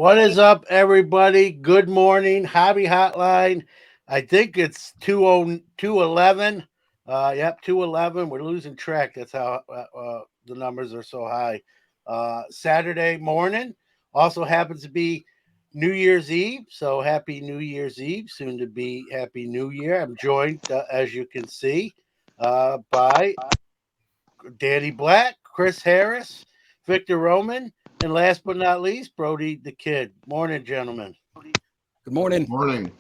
What is up, everybody? Good morning. Hobby Hotline. I think it's 211. Yep, 211. We're losing track. That's how the numbers are so high. Saturday morning also happens to be New Year's Eve. So happy New Year's Eve. Soon to be Happy New Year. I'm joined, as you can see, by Danny Black, Chris Harris, Victor Roman, and last but not least, Brody the Kid. Morning, gentlemen. Good morning. Morning.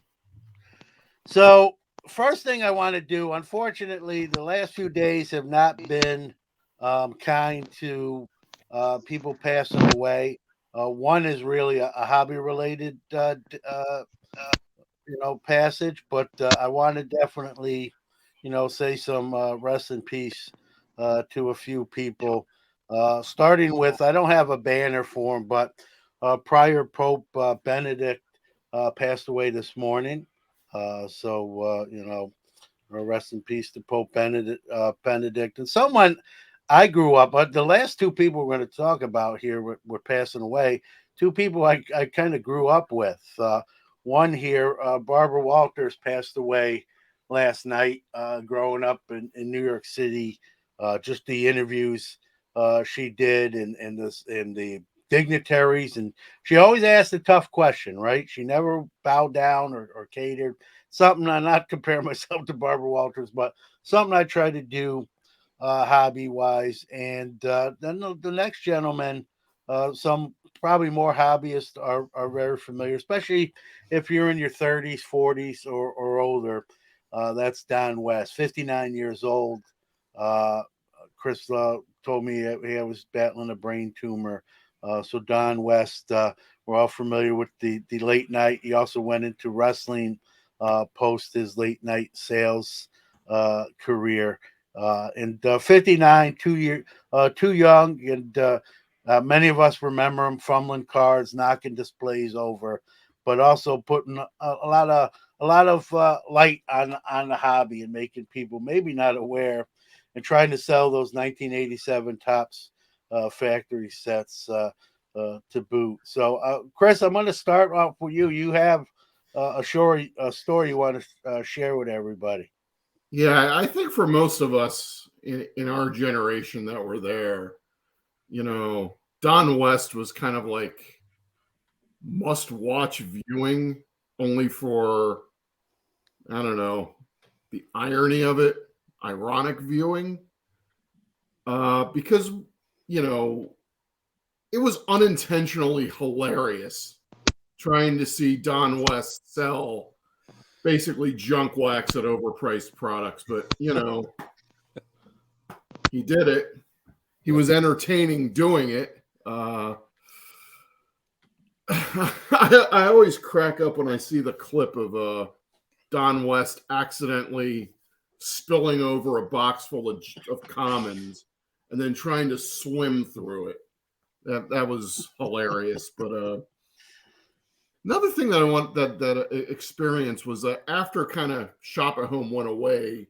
So, first thing I want to do, unfortunately, the last few days have not been kind to people passing away. One is really a hobby related, passage, but I want to definitely, say some rest in peace to a few people. Starting with, I don't have a banner for him, but prior Pope Benedict passed away this morning. Rest in peace to Pope Benedict. And someone I grew up, but the last two people we're going to talk about here were passing away. Two people I kind of grew up with. One here, Barbara Walters, passed away last night. Growing up in New York City, just the interviews she did, and the dignitaries, and she always asked a tough question. Right? She never bowed down or catered. Something I'm not comparing myself to Barbara Walters, but something I try to do hobby wise. And then the next gentleman, some probably more hobbyists are very familiar, especially if you're in your 30s, 40s, or older. That's Don West, 59 years old. Uh, Chris told me he was battling a brain tumor. So Don West, we're all familiar with the late night. He also went into wrestling post his late night sales career. And 59, too young, and many of us remember him fumbling cards, knocking displays over, but also putting a lot of light on the hobby and making people maybe not aware, and trying to sell those 1987 Tops factory sets to boot. So, Chris, I'm going to start off with you. You have a story you want to share with everybody. Yeah, I think for most of us in our generation that were there, Don West was kind of like must watch viewing only for, I don't know, the irony of it, ironic viewing. Because, you know, it was unintentionally hilarious trying to see Don West sell basically junk wax at overpriced products. But, he did it. He was entertaining doing it. I always crack up when I see the clip of Don West accidentally spilling over a box full of commons and then trying to swim through it. That was hilarious. But another thing that I want that experience was that after kind of Shop at Home went away,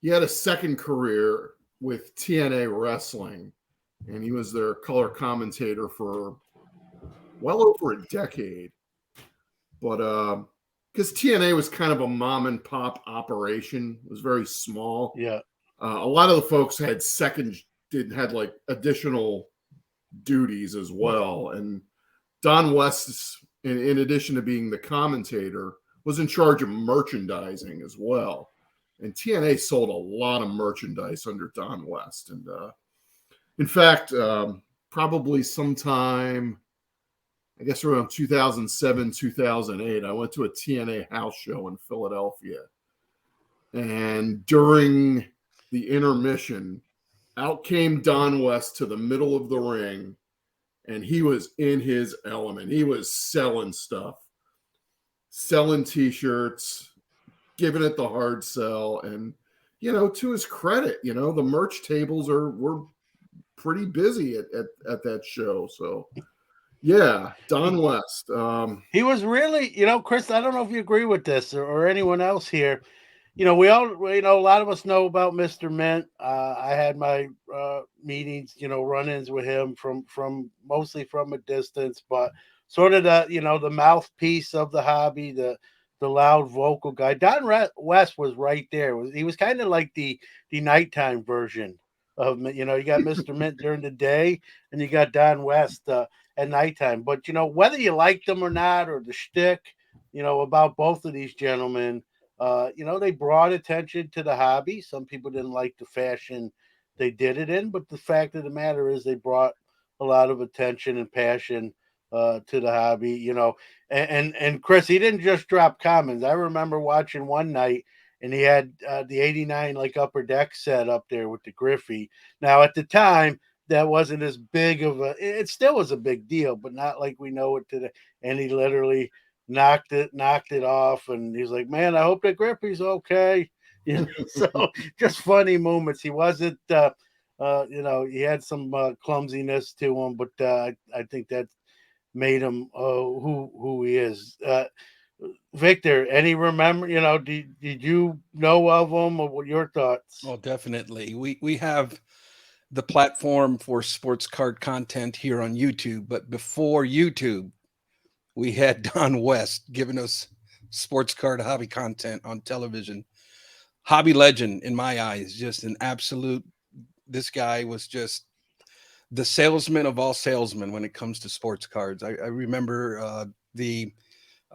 he had a second career with TNA Wrestling, and he was their color commentator for well over a decade. But because TNA was kind of a mom and pop operation, it was very small. Yeah. A lot of the folks had had like additional duties as well. And Don West, in addition to being the commentator, was in charge of merchandising as well. And TNA sold a lot of merchandise under Don West. And in fact, probably sometime, I guess around 2007, 2008, I went to a TNA house show in Philadelphia. And during the intermission, out came Don West to the middle of the ring, and he was in his element. He was selling stuff, selling T-shirts, giving it the hard sell. And, to his credit, the merch tables were pretty busy at that show. So, yeah, Don West. He was really, Chris, I don't know if you agree with this or anyone else here. We all, a lot of us know about Mr. Mint. I had my meetings, run-ins with him from mostly from a distance, but sort of the mouthpiece of the hobby, the loud vocal guy. West was right there. He was kind of like the nighttime version of, you got Mr. Mint during the day, and you got Don West at nighttime. But whether you like them or not, or the shtick, about both of these gentlemen, they brought attention to the hobby. Some people didn't like the fashion they did it in, but the fact of the matter is they brought a lot of attention and passion to the hobby. And Chris, he didn't just drop comments. I remember watching one night, and he had the '89 like upper deck set up there with the Griffey. Now at the time, that wasn't as big of a. It still was a big deal, but not like we know it today. And he literally knocked it off, and he's like, "Man, I hope that Griffey's okay." So just funny moments. He wasn't. He had some clumsiness to him, but I think that made him who he is. Victor, any remember? Did you know of him, or what your thoughts? Well, definitely. We have the platform for sports card content here on YouTube, but before YouTube, we had Don West giving us sports card hobby content on television. Hobby legend in my eyes, just an absolute. This guy was just the salesman of all salesmen when it comes to sports cards. I remember living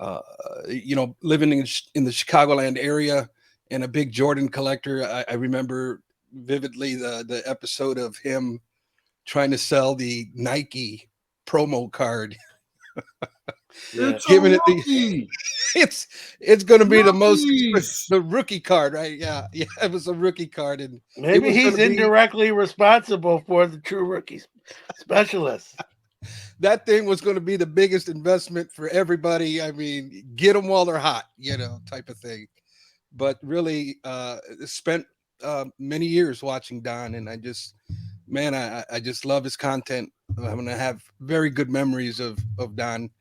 in the Chicagoland area and a big Jordan collector. I remember vividly the episode of him trying to sell the Nike promo card. It's Giving it it's going to be the rookie card, right? Yeah, it was a rookie card, and maybe he's indirectly responsible for the true rookie specialist. That thing was going to be the biggest investment for everybody. I mean, get them while they're hot, type of thing. But really, spent many years watching Don, and I just love his content. I'm going to have very good memories of Don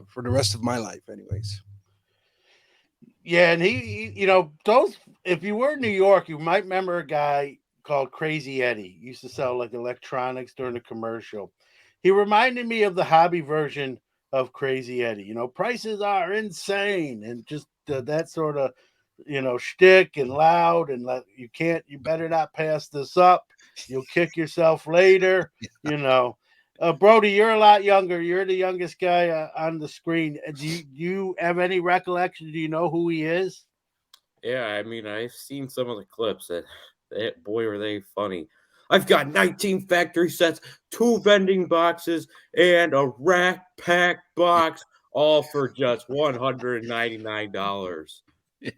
for the rest of my life, anyways. Yeah, and he those. If you were in New York, you might remember a guy called Crazy Eddie. He used to sell like electronics during the commercial. He reminded me of the hobby version of Crazy Eddie. Prices are insane, and just that sort of shtick and loud, and you better not pass this up. You'll kick yourself later. Brody, you're a lot younger. You're the youngest guy on the screen. Do you have any recollection? Do you know who he is? Yeah, I mean, I've seen some of the clips. Boy, were they funny. I've got 19 factory sets, 2 vending boxes, and a rack pack box, all for just $199. Yeah.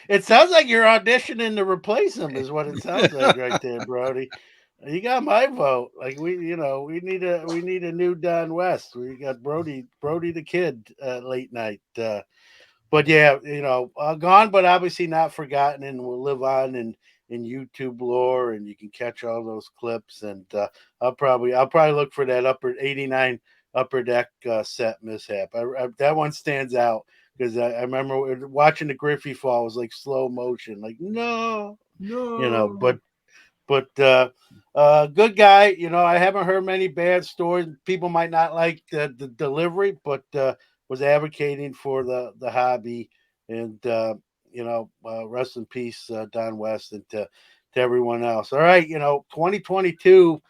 It sounds like you're auditioning to replace him, is what it sounds like right there, Brody. You got my vote. Like we need a new Don West. We got Brody the Kid late night. But yeah, gone, but obviously not forgotten, and will live on in YouTube lore, and you can catch all those clips. And I'll probably look for that '89 upper deck set mishap. That one stands out because I remember watching the Griffey fall. It was like slow motion, like no, but good guy. I haven't heard many bad stories. People might not like the delivery, but was advocating for the hobby. And rest in peace, Don West, and to everyone else. All right, 2022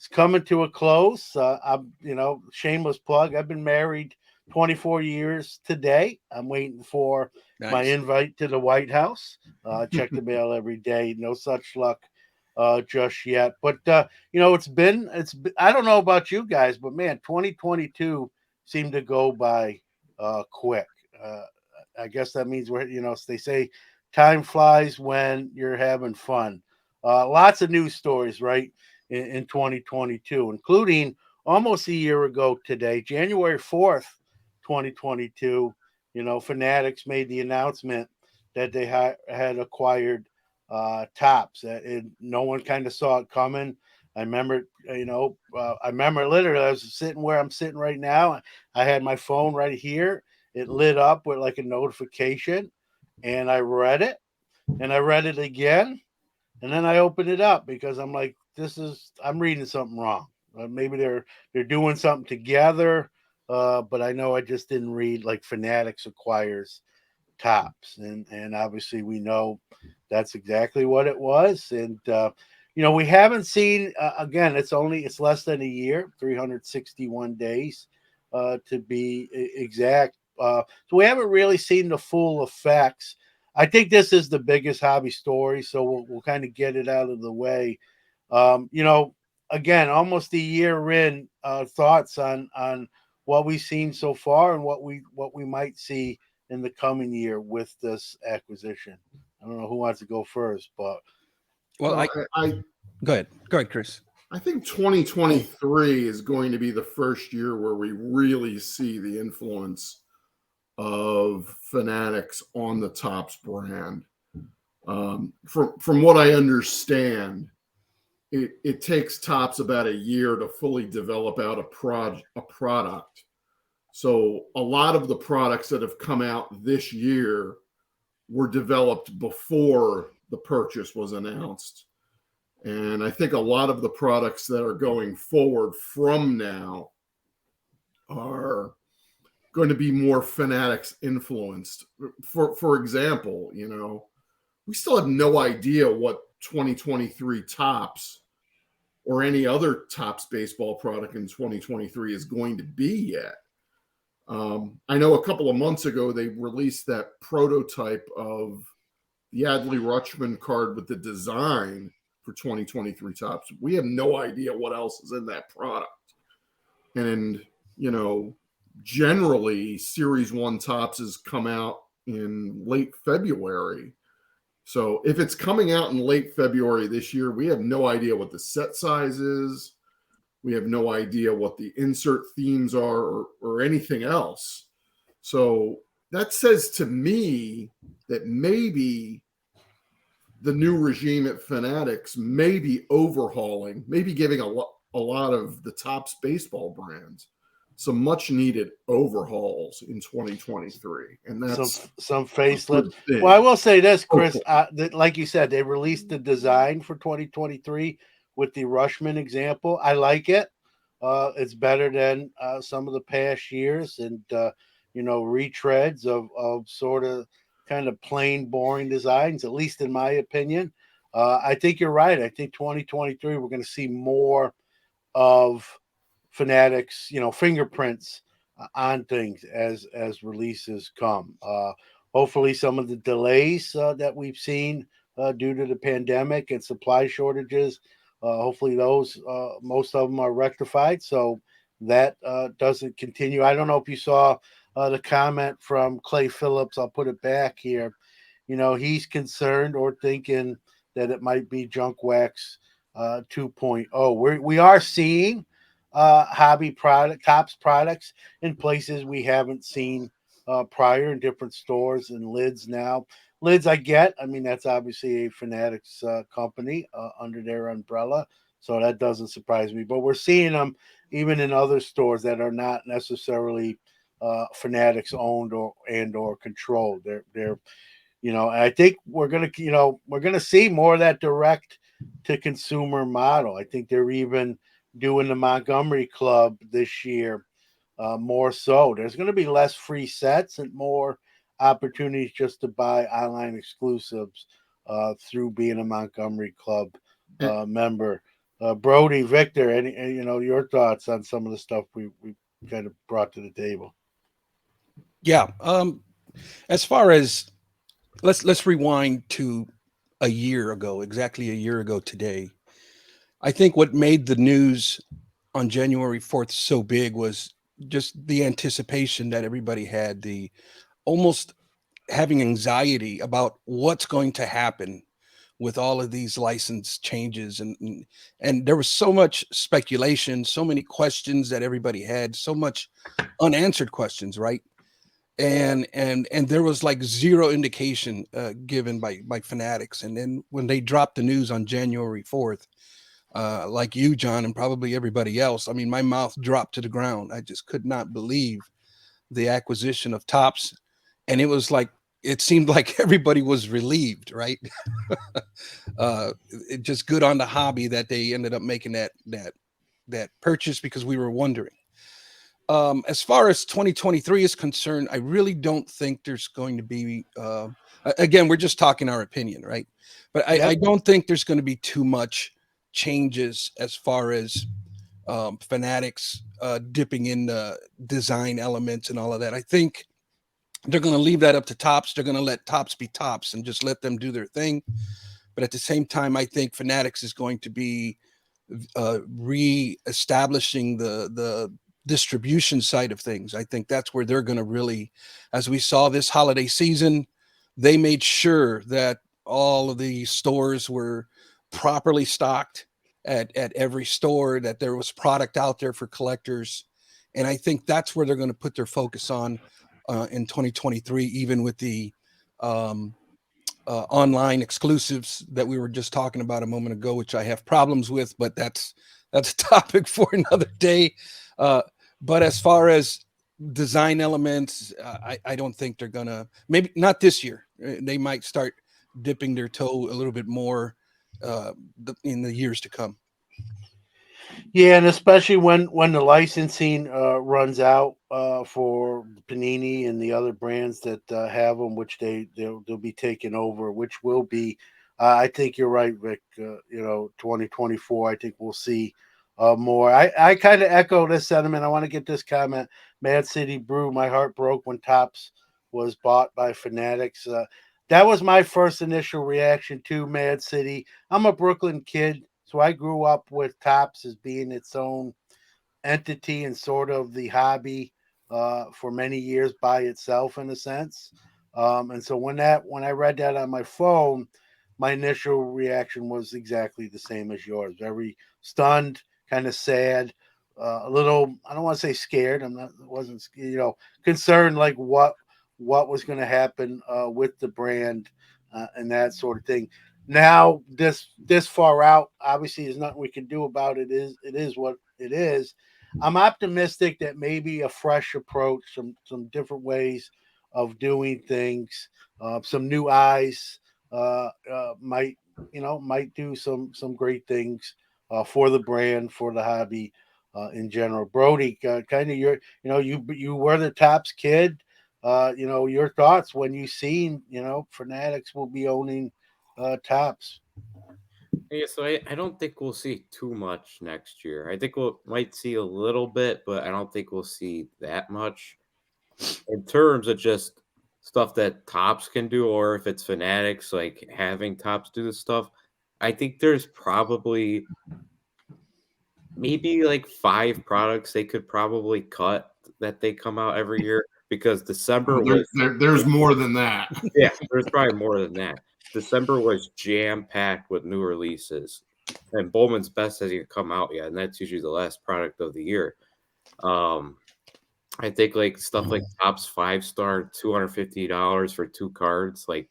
is coming to a close. I'm shameless plug. I've been married 24 years today. I'm waiting for my invite to the White House. Check the mail every day. No such luck just yet. But it's been I don't know about you guys, but man, 2022 seemed to go by quick. I guess that means they say time flies when you're having fun. Lots of news stories, right, in 2022, including almost a year ago today, January 4th, 2022. Fanatics made the announcement that they had acquired Topps. And no one kind of saw it coming. I remember, literally I was sitting where I'm sitting right now. I had my phone right here. It lit up with like a notification, and I read it, and I read it again, and then I opened it up because I'm like, I'm reading something wrong. Maybe they're doing something together. but I know I just didn't read like Fanatics acquires Tops, and obviously we know that's exactly what it was. And we haven't seen again. It's less than a year, 361 days to be exact. So we haven't really seen the full effects. I think this is the biggest hobby story, so we'll kind of get it out of the way. Again, almost a year in. Thoughts on what we've seen so far and what we might see in the coming year with this acquisition. I don't know who wants to go first, but Well, I go ahead, Chris. I think 2023 is going to be the first year where we really see the influence of Fanatics on the Topps brand. From what I understand, it takes Topps about a year to fully develop out a product. So a lot of the products that have come out this year were developed before the purchase was announced. And I think a lot of the products that are going forward from now are going to be more Fanatics influenced. For example, we still have no idea what 2023 Topps or any other Topps baseball product in 2023 is going to be yet. I know a couple of months ago they released that prototype of the Adley Rutschman card with the design for 2023 Topps. We have no idea what else is in that product. And, generally Series 1 Topps has come out in late February. So if it's coming out in late February this year, we have no idea what the set size is. We have no idea what the insert themes are or anything else. So that says to me that maybe the new regime at Fanatics may be overhauling, maybe giving a lot of the Topps baseball brands some much needed overhauls in 2023. And that's some facelift. thing. Well, I will say this, Chris, like you said, they released the design for 2023 with the Rutschman example. I like it. It's better than some of the past years, and retreads of sort of kind of plain, boring designs, at least in my opinion. I think you're right. I think 2023 we're going to see more of Fanatics, fingerprints on things as releases come. Hopefully, some of the delays that we've seen due to the pandemic and supply shortages, hopefully those most of them are rectified, so that doesn't continue. I don't know if you saw the comment from Clay Phillips. I'll put it back here. He's concerned or thinking that it might be junk wax 2.0. We are seeing hobby Topps products in places we haven't seen prior in different stores and Lids now. Lids I get. I mean, that's obviously a Fanatics company under their umbrella, so that doesn't surprise me. But we're seeing them even in other stores that are not necessarily Fanatics owned or controlled. They're I think we're gonna see more of that direct to consumer model. I think they're even doing the Montgomery Club this year more so. There's going to be less free sets and more opportunities just to buy online exclusives through being a Montgomery Club member. Brody, Victor, any your thoughts on some of the stuff we kind of brought to the table? Yeah. As far as let's rewind to a year ago, exactly a year ago today. I think what made the news on January 4th so big was just the anticipation that everybody had, the almost having anxiety about what's going to happen with all of these license changes. And there was so much speculation, so many questions that everybody had, so much unanswered questions, right? And there was like zero indication given by Fanatics. And then when they dropped the news on January 4th, like you, John, and probably everybody else, I mean, my mouth dropped to the ground. I just could not believe the acquisition of Topps. And it was like, it seemed like everybody was relieved, right? It just good on the hobby that they ended up making that purchase, because we were wondering. As far as 2023 is concerned, I really don't think there's going to be. Again, we're just talking our opinion, right? But I Yep. don't think there's going to be too much changes as far as Fanatics dipping in the design elements and all of that. I think they're going to leave that up to Tops. They're going to let Tops be Tops and just let them do their thing. But at the same time, I think Fanatics is going to be re-establishing the distribution side of things. I think that's where they're going to really, as we saw this holiday season, they made sure that all of the stores were properly stocked at every store, that there was product out there for collectors. And I think that's where they're going to put their focus on in 2023, even with the online exclusives that we were just talking about a moment ago, which I have problems with, but that's a topic for another day. But as far as design elements, I don't think they're gonna. Maybe not this year. They might start dipping their toe a little bit more in the years to come. Yeah, and especially when the licensing runs out for Panini and the other brands that have them, which they'll be taking over, which will be. I think you're right, Vic. 2024. I think we'll see more. I kind of echo this sentiment. I want to get this comment. Mad City Brew. My heart broke when Topps was bought by Fanatics. That was my first initial reaction to Mad City. I'm a Brooklyn kid. So I grew up with Topps as being its own entity and sort of the hobby for many years by itself, in a sense. And so when I read that on my phone, my initial reaction was exactly the same as yours. Very stunned, kind of sad, a little. I don't want to say scared. Wasn't concerned, like what was going to happen with the brand and that sort of thing. Now this far out, obviously there's nothing we can do about it. It is what it is. I'm optimistic that maybe a fresh approach, some different ways of doing things, some new eyes might do some great things for the brand, for the hobby in general. Brody, kind of you were the Topps kid. Your thoughts when you seen Fanatics will be owning Topps. Yeah, so I don't think we'll see too much next year. I think we'll might see a little bit, but I don't think we'll see that much in terms of just stuff that Tops can do, or if it's Fanatics like having Tops do this stuff. I think there's probably maybe like 5 products they could probably cut that they come out every year because December Oh, was there's more than that. yeah, there's probably more than that. December was jam packed with new releases, and Bowman's Best hasn't even come out yet, and that's usually the last product of the year. Um, I think like stuff like Topps 5-star, $250 for 2 cards, like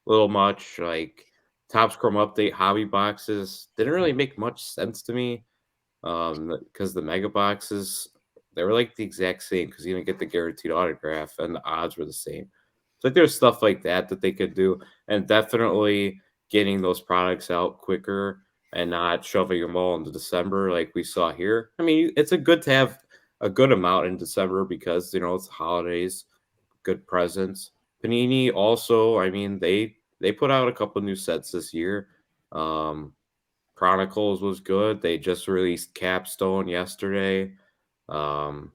a little much. Like Topps Chrome Update hobby boxes didn't really make much sense to me because the mega boxes they were like the exact same because you didn't get the guaranteed autograph and the odds were the same. So like, there's stuff like that they could do, and definitely getting those products out quicker and not shoving them all into December like we saw here. I mean, it's a good to have a good amount in December because it's holidays, good presents. Panini also, I mean, they put out a couple new sets this year. Um, Chronicles was good. They just released Capstone yesterday. Um,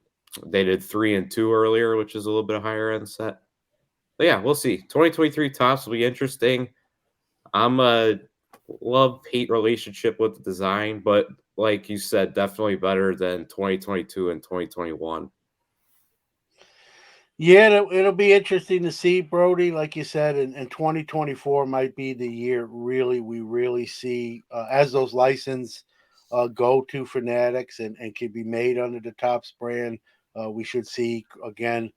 they did 3 and 2 earlier, which is a little bit higher end set. But yeah, we'll see. 2023 Topps will be interesting. I'm a love-hate relationship with the design, but like you said, definitely better than 2022 and 2021. Yeah, it'll be interesting to see, Brody. Like you said, and 2024 might be the year we really see as those license go to Fanatics and can be made under the Topps brand. We should see again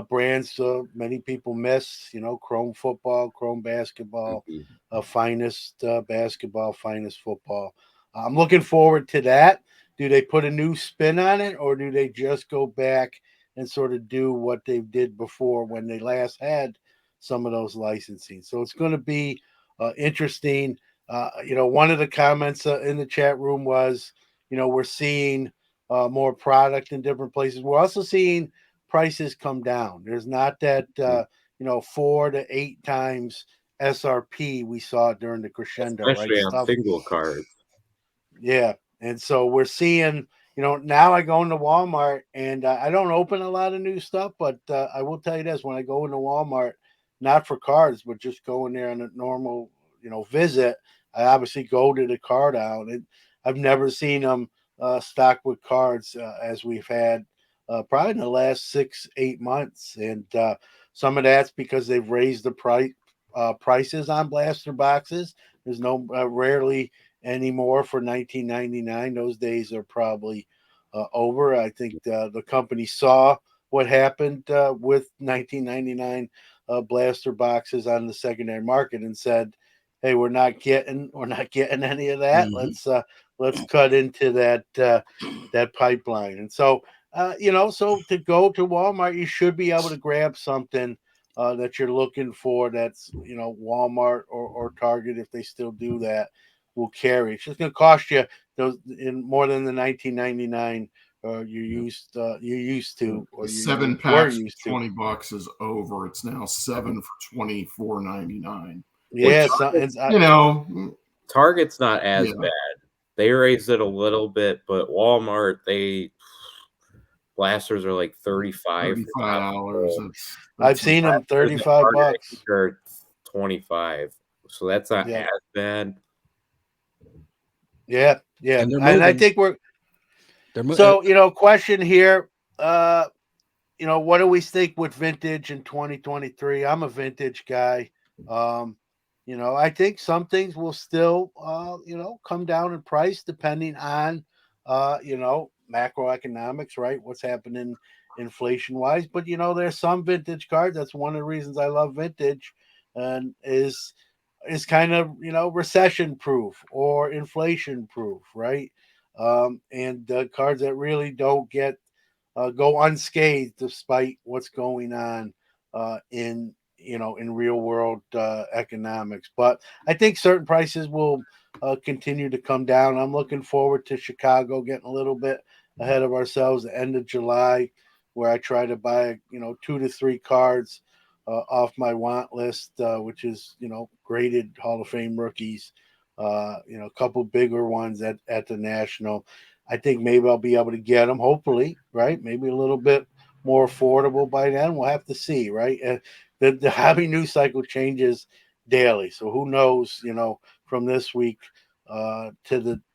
brands many people miss. Chrome football, Chrome basketball, Mhm. finest basketball, finest football. I'm looking forward to that. Do they put a new spin on it, or do they just go back and sort of do what they did before when they last had some of those licensing? So it's going to be interesting. One of the comments in the chat room was, we're seeing more product in different places. We're also seeing prices come down. There's not that 4 to 8 times SRP we saw during the crescendo, right? especially on Stuff, single cards. yeah. And so we're seeing, now I go into Walmart and I don't open a lot of new stuff, but I will tell you this: when I go into Walmart, not for cards, but just go in there on a normal, visit, I obviously go to the card aisle. And I've never seen them stocked with cards as we've had probably in the last 6-8 months. And some of that's because they've raised the prices on blaster boxes. There's no rarely anymore for 1999. Those days are probably over. I think the company saw what happened with 1999 blaster boxes on the secondary market and said, "Hey, we're not getting any of that. Mhm. Let's cut into that pipeline." And so, so to go to Walmart, you should be able to grab something that you're looking for. That's Walmart or Target, if they still do that, will carry. It's just going to cost you those in more than the 1999 you used to, or The you 7 were packs used for to. $20 is over. It's now 7 for $24.99. Which, Yeah, so, and you know, Target's not as yeah, bad. They raised it a little bit, but Walmart, blasters are like 35 for top $35. roll. I've That's seen them Blasters at 35 Target, I think, bucks. are 25. So that's not Yeah, as bad. yeah, And they're and I moving. think we're They're mo- so. Question here. What do we think with vintage in 2023? I'm a vintage guy. Um, I think some things will still, come down in price depending on, macroeconomics, right? What's happening inflation wise. But, there's some vintage cards. That's one of the reasons I love vintage, and is kind of, recession proof or inflation proof, right? And cards that really don't get go unscathed despite what's going on in real world economics. But I think certain prices will continue to come down. I'm looking forward to Chicago getting a little bit ahead of ourselves the end of July, where I try to buy 2 to 3 cards off my want list, which is graded Hall of Fame rookies. A couple bigger ones at the National. I think maybe I'll be able to get them, hopefully, right? Maybe a little bit more affordable by then. We'll have to see, right? The hobby news cycle changes daily, so who knows? From this week to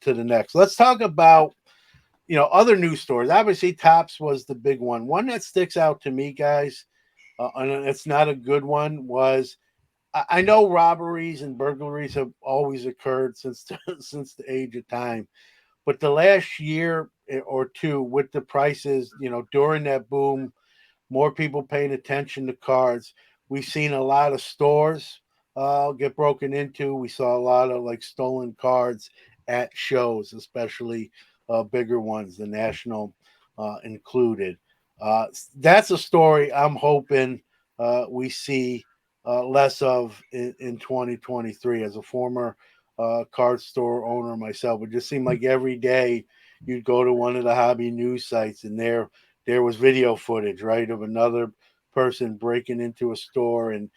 the next. Let's talk about other news stories. Obviously, Tops was the big one. One that sticks out to me, guys, and it's not a good one. Was I know robberies and burglaries have always occurred since since the age of time, but the last year or two, with the prices, during that boom, more people paying attention to cards. We've seen a lot of stores get broken into. We saw a lot of like stolen cards at shows, especially bigger ones, the National included. That's a story I'm hoping we see less of in 2023. As a former card store owner myself, it just seemed like every day you'd go to one of the hobby news sites and there was video footage, right, of another person breaking into a store and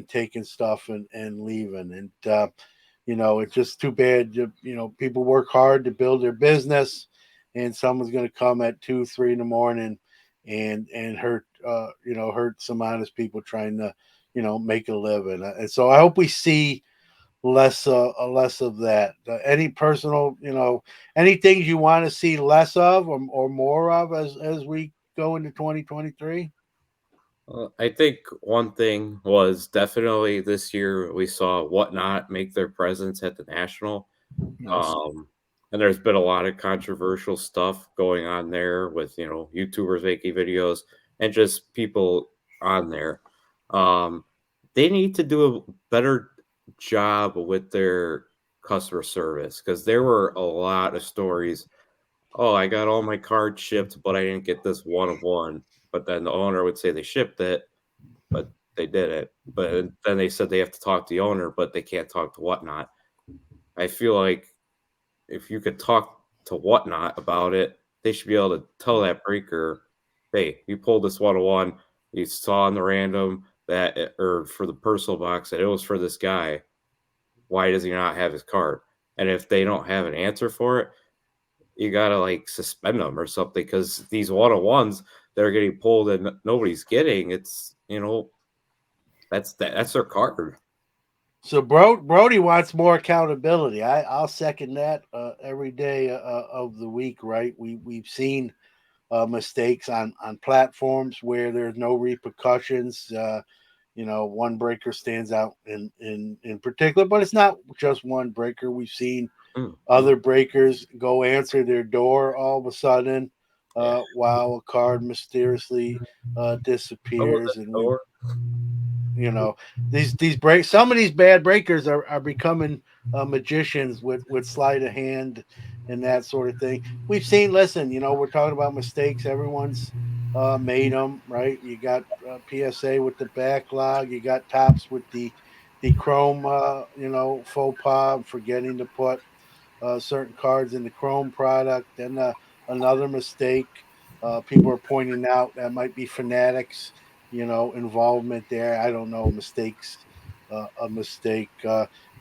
taking stuff and leaving. And it's just too bad. People work hard to build their business, and someone's going to come at 2-3 in the morning and hurt some honest people trying to make a living. And so I hope we see less of that. Any personal, any things you want to see less of or more of as we go into 2023? I think one thing was definitely this year we saw Whatnot make their presence at the National. yes. Um, and there's been a lot of controversial stuff going on there with, YouTubers making videos and just people on there. Um, they need to do a better job with their customer service because there were a lot of stories. Oh, I got all my cards shipped, but I didn't get this one of one. But then the owner would say they shipped it, but they didn't. But then they said they have to talk to the owner, but they can't talk to Whatnot. I feel like if you could talk to Whatnot about it, they should be able to tell that breaker, hey, you pulled this 101, you saw in the random that or for the personal box that it was for this guy. Why does he not have his card? And if they don't have an answer for it, you gotta like suspend them or something, because these 101s that are getting pulled and nobody's getting, it's that's their card. So Brody wants more accountability. I'll second that every day of the week. Right? We've seen mistakes on platforms where there's no repercussions. One breaker stands out in particular, but it's not just one breaker. We've seen other breakers go answer their door all of a sudden while a card mysteriously disappears, and some of these bad breakers are becoming magicians with sleight of hand and that sort of thing. We've seen. Listen, we're talking about mistakes. Everyone's made them, right? You got PSA with the backlog. You got Topps with the Chrome, faux pas, forgetting to put certain cards in the Chrome product. Then another mistake people are pointing out that might be Fanatics, involvement there. I don't know, mistakes, a mistake.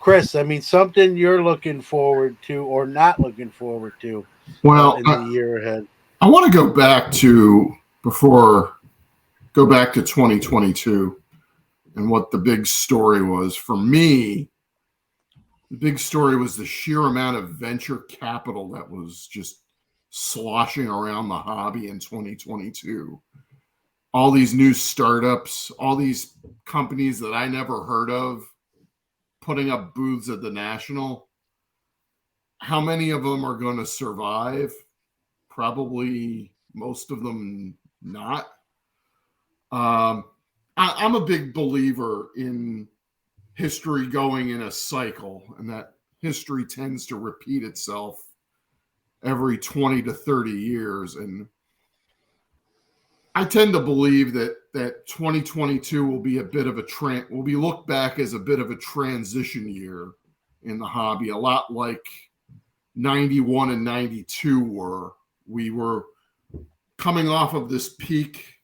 Chris, I mean, something you're looking forward to or not looking forward to Well, in the year ahead. I want to go back to 2022 and what the big story was. For me, the big story was the sheer amount of venture capital that was just sloshing around the hobby in 2022. All these new startups, all these companies that I never heard of putting up booths at the National. How many of them are going to survive? Probably most of them not. I'm a big believer in history going in a cycle, and that history tends to repeat itself every 20 to 30 years. And I tend to believe that 2022 will be a bit of will be looked back as a bit of a transition year in the hobby, a lot like 91 and 92 were. We were coming off of this peak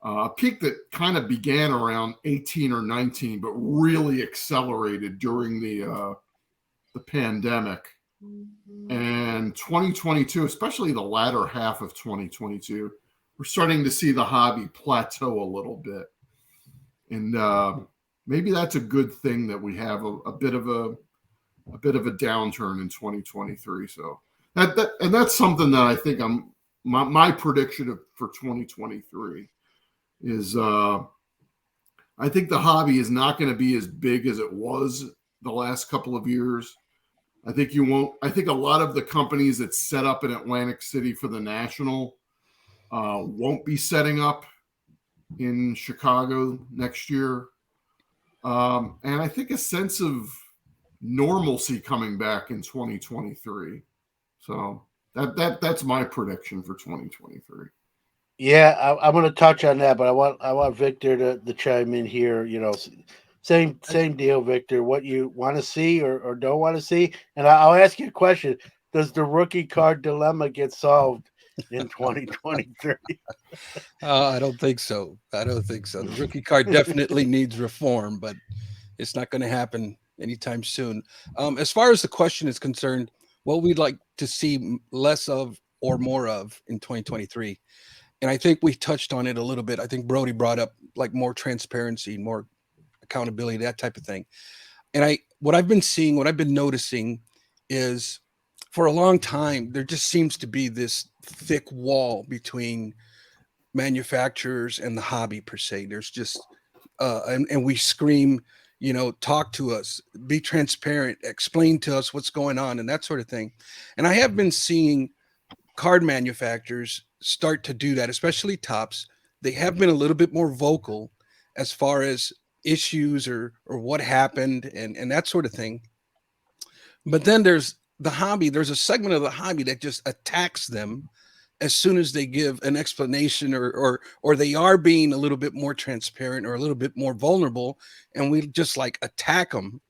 that kind of began around 18 or 19, but really accelerated during the pandemic. And 2022, especially the latter half of 2022, we're starting to see the hobby plateau a little bit. And maybe that's a good thing that we have a bit of a downturn in 2023. So that's something that I think my prediction for 2023 is I think the hobby is not going to be as big as it was the last couple of years. I think a lot of the companies that set up in Atlantic City for the National won't be setting up in Chicago next year. And I think a sense of normalcy coming back in 2023. So that's my prediction for 2023. Yeah, I'm going to touch on that, but I want Victor to chime in here. Same deal, Victor. What you want to see or don't want to see, and I'll ask you a question: does the rookie card dilemma get solved in 2023? I don't think so. The rookie card definitely needs reform, but it's not going to happen anytime soon. As far as the question is concerned, what we'd like to see less of or more of in 2023. And I think we touched on it a little bit. I think Brody brought up like more transparency, more accountability, that type of thing. And what I've been noticing is for a long time, there just seems to be this thick wall between manufacturers and the hobby per se. There's just, and we scream, talk to us, be transparent, explain to us what's going on and that sort of thing. And I have been seeing card manufacturers start to do that, especially Topps. They have been a little bit more vocal as far as issues or what happened and that sort of thing. But then there's a segment of the hobby that just attacks them as soon as they give an explanation or they are being a little bit more transparent or a little bit more vulnerable, and we just like attack them.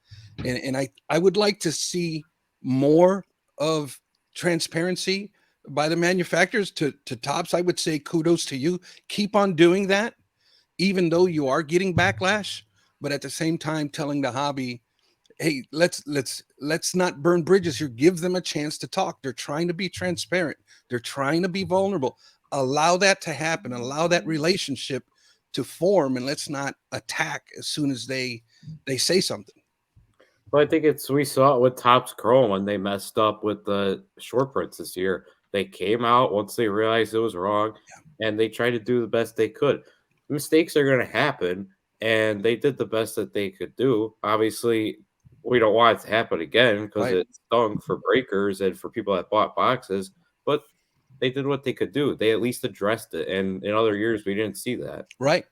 And I would like to see more of transparency, by the manufacturers to Topps. I would say kudos to you. Keep on doing that, even though you are getting backlash, but at the same time telling the hobby, hey, let's not burn bridges here. Give them a chance to talk. They're trying to be transparent. They're trying to be vulnerable. Allow that to happen. Allow that relationship to form, and let's not attack as soon as they say something. But I think we saw it with Topps Chrome when they messed up with the short prints this year. They came out once they realized it was wrong, and they tried to do the best they could. Mistakes are going to happen, and they did the best that they could do. Obviously, we don't want it to happen again because Right. it stung for breakers and for people that bought boxes. But they did what they could do. They at least addressed it, and in other years we didn't see that. Right.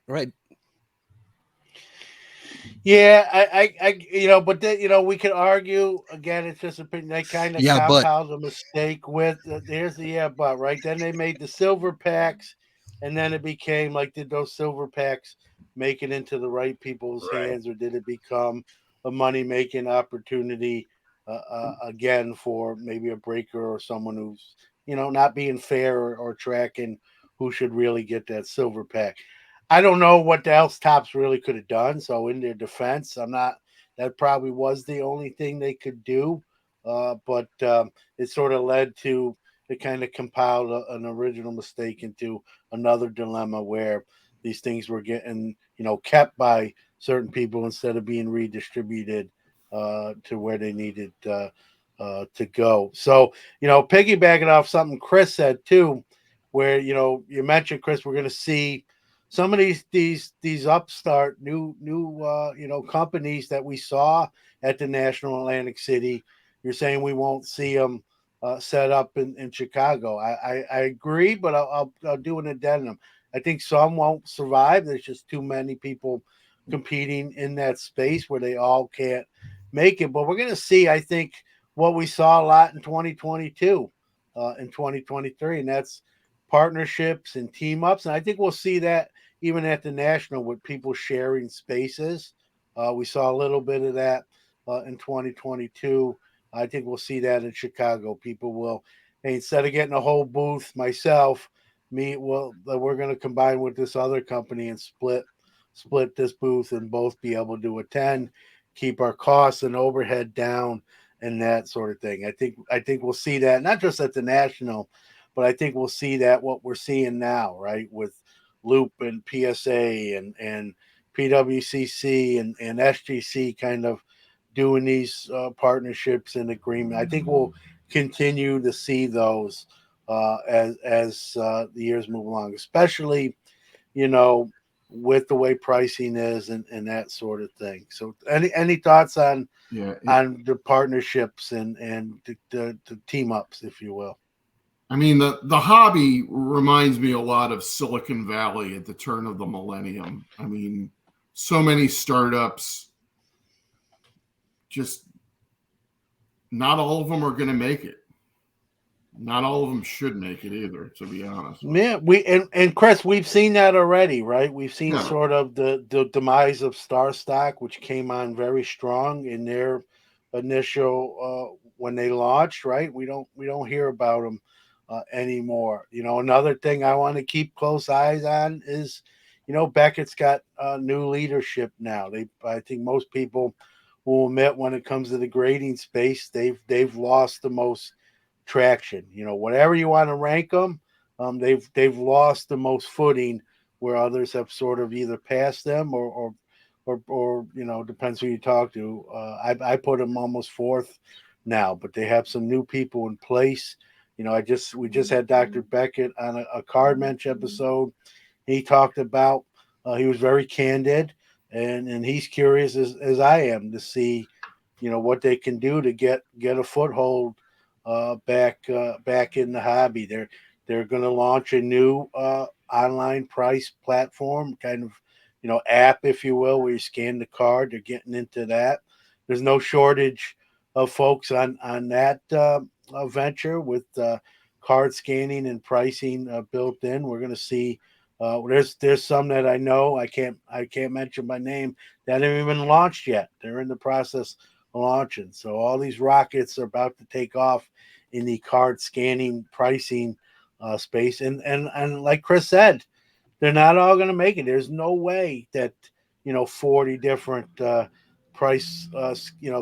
Yeah, but we could argue again. It's just opinion. They kind of Yeah, but- compound a mistake with. There's the but right. Then they made the silver packs, and then it became like, did those silver packs make it into the right people's Right. hands, or did it become a money making opportunity again for maybe a breaker or someone who's not being fair or tracking who should really get that silver pack. I don't know what else Topps really could have done. So in their defense, that probably was the only thing they could do. But it sort of led to, it kind of compiled an original mistake into another dilemma where these things were getting, kept by certain people instead of being redistributed to where they needed to go. So, piggybacking off something Chris said too, where, you mentioned, Chris, we're going to see some of these upstart new companies that we saw at the National Atlantic City. You're saying we won't see them set up in Chicago. I agree, but I'll do an addendum. I think some won't survive. There's just too many people competing in that space where they all can't make it. But we're going to see, I think, what we saw a lot in 2022, in 2023, and that's partnerships and team ups. And I think we'll see that even at the National with people sharing spaces. We saw a little bit of that in 2022. I think we'll see that in Chicago. People will, hey, instead of getting a whole booth, we're going to combine with this other company and split this booth and both be able to attend, keep our costs and overhead down, and that sort of thing. I think we'll see that not just at the National, but I think we'll see that what we're seeing now, right, with Loop and PSA and PWCC and SGC kind of doing these partnerships and agreement. I think we'll continue to see those as the years move along, especially, with the way pricing is and that sort of thing. So any thoughts on the partnerships and the team ups, if you will? I mean, the hobby reminds me a lot of Silicon Valley at the turn of the millennium. I mean, so many startups, just not all of them are going to make it. Not all of them should make it either, to be honest. Yeah, and Chris, we've seen that already, right? We've seen sort of the demise of Star Stock, which came on very strong in their initial when they launched, right? We don't hear about them anymore. Another thing I want to keep close eyes on is, Beckett's got new leadership now. I think most people will admit when it comes to the grading space, they've lost the most traction. Whatever you want to rank them, they've lost the most footing, where others have sort of either passed them or depends who you talk to. I put them almost fourth now, but they have some new people in place. We just had Dr. Beckett on a Card Mensch episode. He talked about he was very candid, and he's curious as I am to see, what they can do to get a foothold back in the hobby. They're going to launch a new online price platform, kind of app, if you will, where you scan the card. They're getting into that. There's no shortage of folks on that venture with card scanning and pricing built in. We're going to see. There's some that I know I can't mention by name that haven't even launched yet. They're in the process of launching. So all these rockets are about to take off in the card scanning pricing space. And like Chris said, they're not all going to make it. There's no way that 40 different price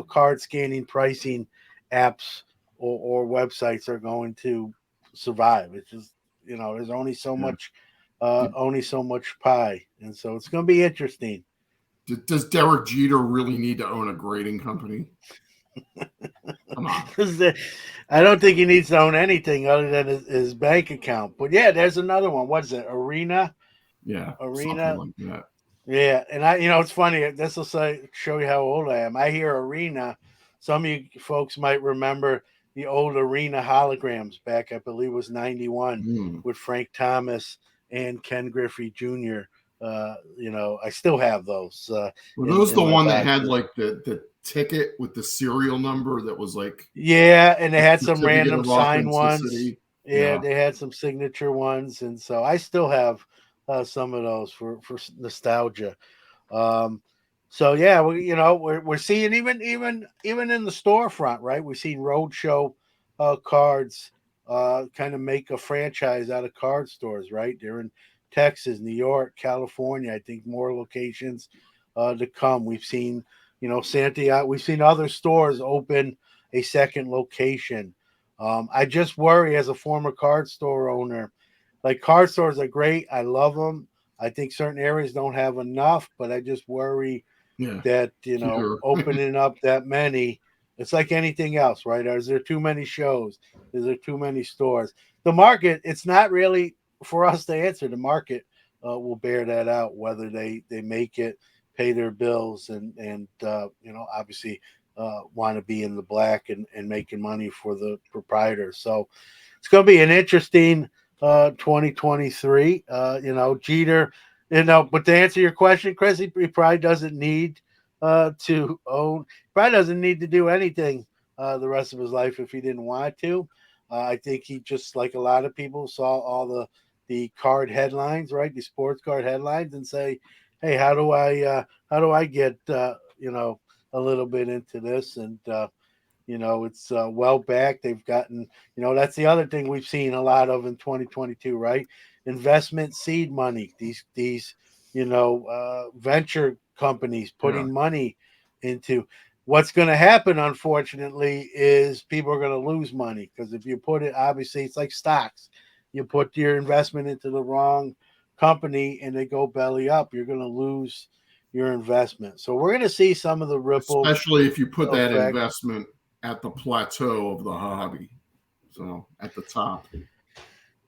card scanning pricing apps or websites are going to survive. It's just there's only so much pie, and so it's going to be interesting. Does Derek Jeter really need to own a grading company? Come on. I don't think he needs to own anything other than his bank account. But yeah, there's another one. What is it? Arena. Something like that. Yeah, and it's funny. This will show you how old I am. I hear Arena. Some of you folks might remember the old Arena holograms back, I believe, it was 91 with Frank Thomas and Ken Griffey Jr. I still have those. Were those the one that had like the ticket with the serial number that was like? Yeah, and they had some random sign ones. Yeah, they had some signature ones, and so I still have some of those for nostalgia. So yeah, we're seeing even in the storefront, right? We're seeing Roadshow cards kind of make a franchise out of card stores, right? They're in Texas, New York, California. I think more locations to come. We've seen Santiago. We've seen other stores open a second location. I just worry as a former card store owner. Like, card stores are great. I love them. I think certain areas don't have enough, but I just worry that, opening up that many, it's like anything else, right? Is there too many shows? Is there too many stores? The market, it's not really for us to answer. The market will bear that out, whether they make it, pay their bills, and obviously want to be in the black and making money for the proprietors. So it's going to be an interesting 2023. Jeter, but to answer your question, Chris, he probably doesn't need to own. Probably doesn't need to do anything the rest of his life if he didn't want to. I think he, just like a lot of people, saw all the card headlines, right? The sports card headlines, and say, hey, how do I get a little bit into this? And it's well back. They've gotten, that's the other thing we've seen a lot of in 2022, right? Investment seed money. These venture companies putting money into. What's going to happen, unfortunately, is people are going to lose money, because if you put it, obviously, it's like stocks. You put your investment into the wrong company and they go belly up, you're going to lose your investment. So we're going to see some of the ripple, especially if you put that investment at the plateau of the hobby, so at the top.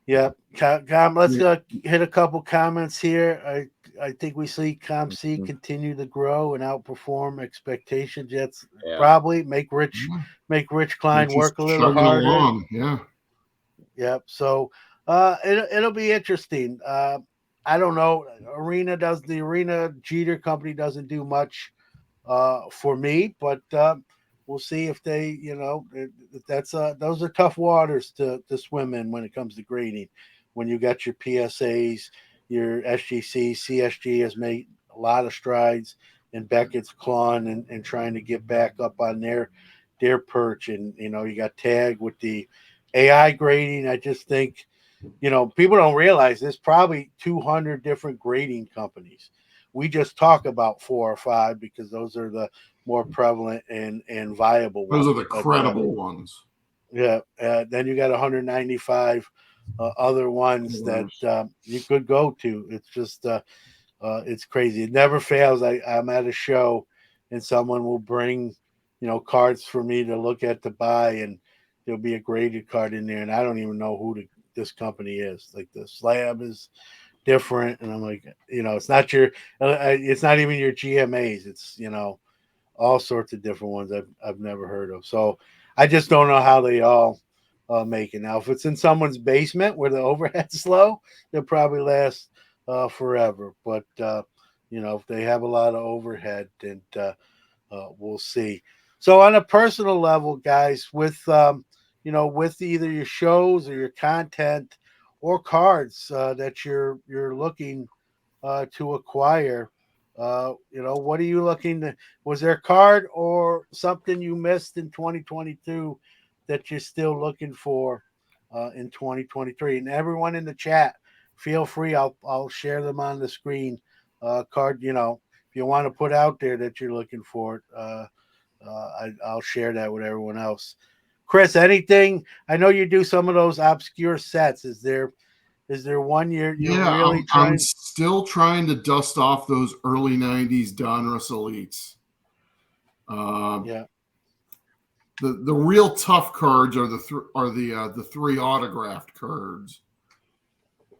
Yeah, let's hit a couple comments here. I think we see ComC continue to grow and outperform expectations. That's probably make Rich Klein work a little harder. Yep. So it'll be interesting. I don't know. The Arena Jeter company doesn't do much for me, but we'll see if they, those are tough waters to swim in when it comes to grading. When you got your PSAs, your SGC, CSG has made a lot of strides, and Beckett's clawing and trying to get back up on their perch. And, you got TAG with the AI grading. I just think, people don't realize there's probably 200 different grading companies. We just talk about 4 or 5 because those are the more prevalent and viable ones. Those are the credible ones. Yeah. Then you got 195 other ones that you could go to. It's just, it's crazy. It never fails. I'm at a show and someone will bring, cards for me to look at, to buy, and there'll be a graded card in there. And I don't even know who this company is. Like, the slab is different. And I'm like, it's not even your GMAs. It's, all sorts of different ones I've never heard of. So I just don't know how they all make it. Now, if it's in someone's basement where the overhead's low, they'll probably last forever. But, if they have a lot of overhead, then we'll see. So on a personal level, guys, with with either your shows or your content or cards that you're looking to acquire, what are you looking to? Was there a card or something you missed in 2022 that you're still looking for in 2023. And everyone in the chat, feel free. I'll share them on the screen. Card, if you want to put out there that you're looking for it, I'll share that with everyone else. Chris, anything? I know you do some of those obscure sets. Is there one you're really trying? I'm still trying to dust off those early '90s Donruss Elites. Yeah. The real tough cards are the three autographed cards.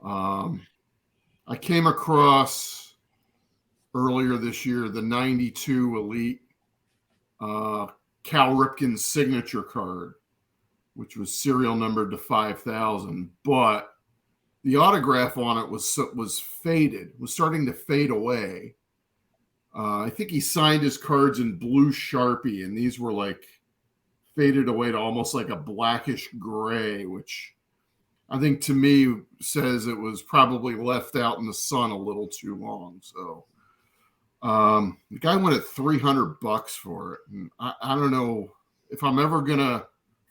I came across earlier this year the '92 Elite Cal Ripken signature card, which was serial numbered to 5,000, but the autograph on it was faded, was starting to fade away. I think he signed his cards in blue Sharpie, and these were like faded away to almost like a blackish gray, which I think to me says it was probably left out in the sun a little too long. So the guy went at $300 for it. And I don't know if I'm ever going to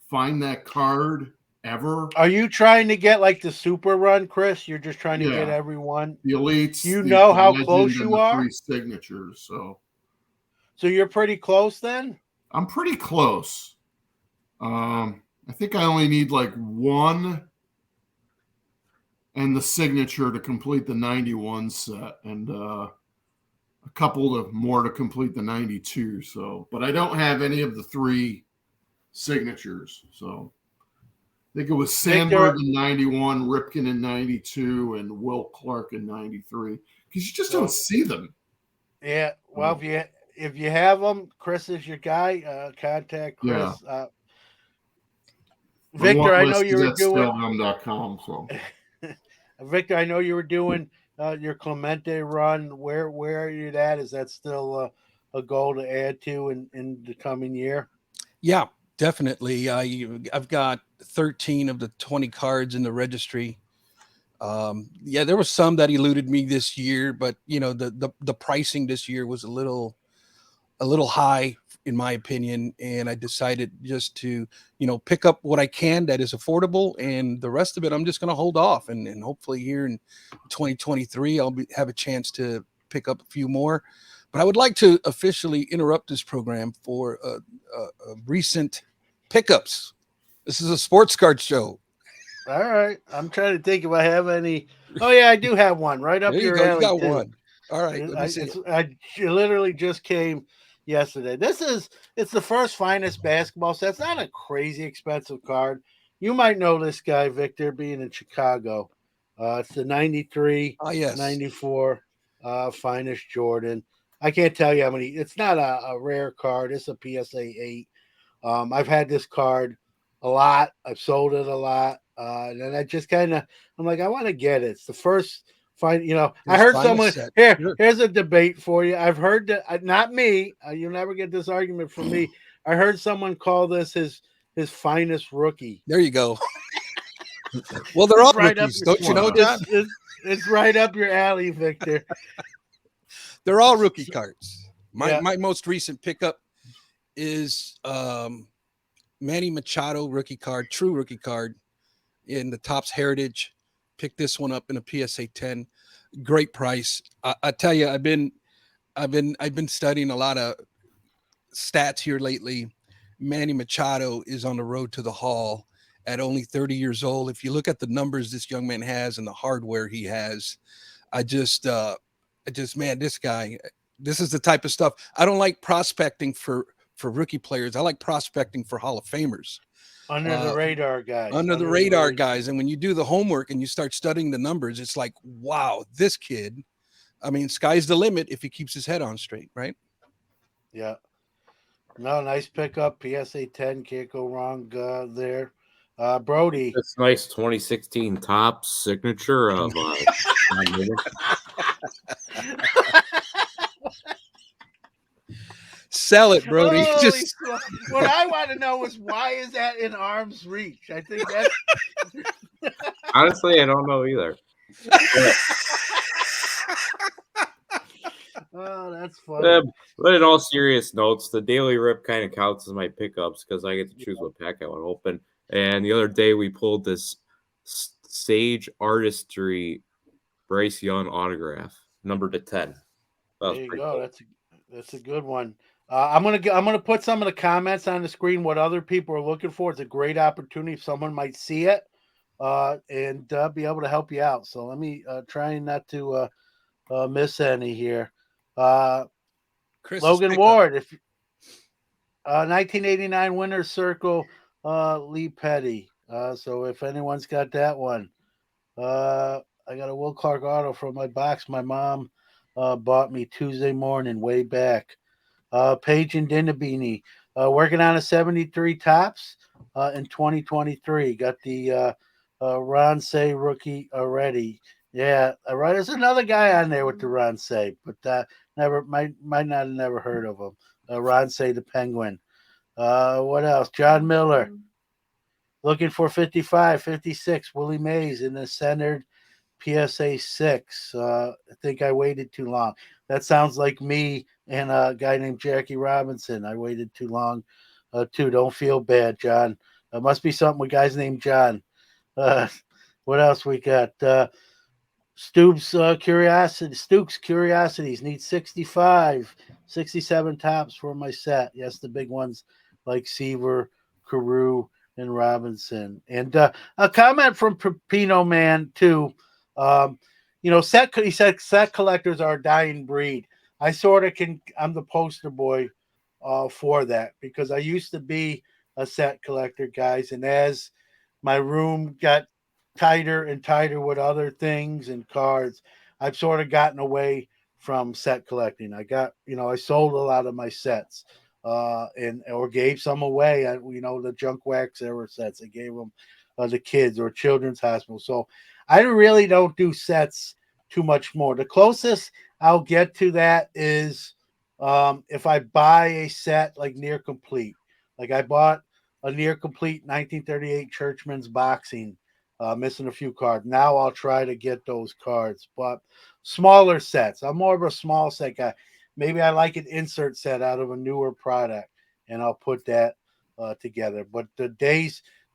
find that card ever. Are you trying to get like the super run, Chris? You're just trying to get everyone? The Elites. You know how close you are? 3 signatures. So you're pretty close then? I'm pretty close. I think I only need like one and the signature to complete the 91 set, and a couple of more to complete the 92. So, but I don't have any of the 3 signatures. So I think it was Sandberg in 91, Ripken in 92, and Will Clark in 93. Because you just don't see them. Yeah. Well, if you have them, Chris is your guy. Contact Chris. Yeah. Victor, I know you were doing. So. Victor, I know you were doing your Clemente run. Where are you at? Is that still a goal to add to in the coming year? Yeah, definitely. I've got 13 of the 20 cards in the registry. There was some that eluded me this year, but the pricing this year was a little high in my opinion, and I decided just to pick up what I can that is affordable, and the rest of it I'm just going to hold off, and hopefully here in 2023 I'll have a chance to pick up a few more. But I would like to officially interrupt this program for a recent pickups. This is a sports card show. All right, I'm trying to think if I have any. Oh yeah, I do have one right up your alley. You got one. All right, I literally just came yesterday. It's the first Finest basketball set. It's not a crazy expensive card. You might know this guy, Victor, being in Chicago. It's the 93, 94 Finest Jordan. I can't tell you how many. It's not a rare card. It's a PSA 8. I've had this card a lot. I've sold it a lot. And then I just I'm like, I want to get it. It's the first I heard someone here's a debate for you. I've heard that, not me. You'll never get this argument from me. I heard someone call this his finest rookie. There you go. Well, they're all rookies, don't you know, John? It's right up your alley, Victor. They're all rookie cards. My most recent pickup is Manny Machado rookie card, true rookie card in the Topps Heritage. Picked this one up in a PSA 10. Great price. I tell you, I've been studying a lot of stats here lately. Manny Machado is on the road to the Hall at only 30 years old. If you look at the numbers this young man has and the hardware he has, man, this guy, this is the type of stuff. I don't like prospecting for rookie players. I like prospecting for Hall of Famers. Under the radar guys. Under the radar guys. And when you do the homework and you start studying the numbers, it's like, wow, this kid, I mean, sky's the limit if he keeps his head on straight, right? Yeah. No, nice pickup. PSA 10, can't go wrong there. Brody. That's nice 2016 Topps signature of Sell it, Brody. What I want to know is why is that in arm's reach? I think that's honestly, I don't know either. Oh, that's funny. But in all serious notes, the Daily Rip kind of counts as my pickups because I get to choose what pack I want to open. And the other day we pulled this Sage Artistry Bryce Young autograph, number to 10. That was There you pretty go. cool. That's a good one. I'm gonna put some of the comments on the screen. What other people are looking for. It's a great opportunity if someone might see it, and be able to help you out. So let me try not to miss any here. Chris Logan Ward, if 1989 Winner's Circle, Lee Petty. So if anyone's got that one, I got a Will Clark auto from my box my mom bought me Tuesday morning way back. Paige and Dinabini, working on a 73 tops in 2023. Got the Ron Say rookie already. Yeah, right. There's another guy on there with the Ron Say, but never might not have never heard of him. Ron Say the Penguin. What else? John Miller. Looking for 55, 56. Willie Mays in the centered PSA 6. I think I waited too long. That sounds like me and a guy named Jackie Robinson. I waited too long, too. Don't feel bad, John. It must be something with guys named John. What else we got? Stoops Curiosities need 65, 67 tops for my set. Yes, the big ones like Seaver, Carew, and Robinson. And a comment from Pino Man too. He said set collectors are a dying breed. I sort of I'm the poster boy for that because I used to be a set collector, guys, and as my room got tighter and tighter with other things and cards, I've sort of gotten away from set collecting. I sold a lot of my sets or gave some away. The junk wax era sets. I gave them the kids or Children's Hospital. So I really don't do sets too much more. The closest I'll get to that is if I buy a set like near complete. Like I bought a near complete 1938 Churchman's boxing, missing a few cards. Now I'll try to get those cards, but smaller sets. I'm more of a small set guy. Maybe I like an insert set out of a newer product, and I'll put that together. But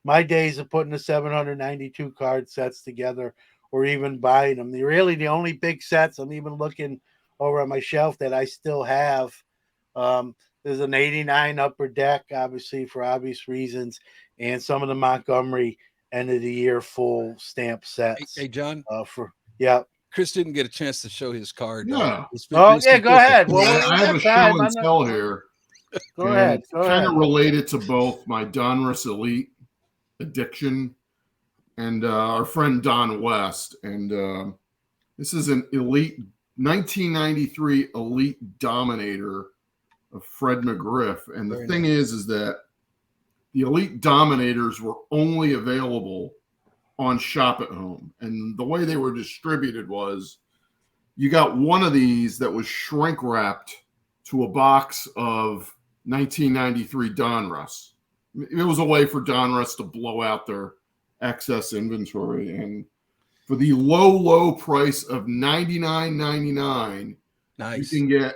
my days of putting the 792 card sets together or even buying them, the only big sets I'm even looking over on my shelf that I still have. There's an 89 Upper Deck, obviously for obvious reasons, and some of the Montgomery end of the year full stamp sets. Hey, John. Chris didn't get a chance to show his card. Yeah. Go ahead. I have a show and tell here. Go ahead. Kind of related to both my Donruss Elite addiction and our friend Don West. And this is an Elite 1993 Elite Dominator of Fred McGriff. And the thing is that the Elite Dominators were only available on Shop at Home. And the way they were distributed was you got one of these that was shrink wrapped to a box of 1993 Donruss. It was a way for Donruss to blow out their excess inventory. And for the low price of $99.99, nice, you can get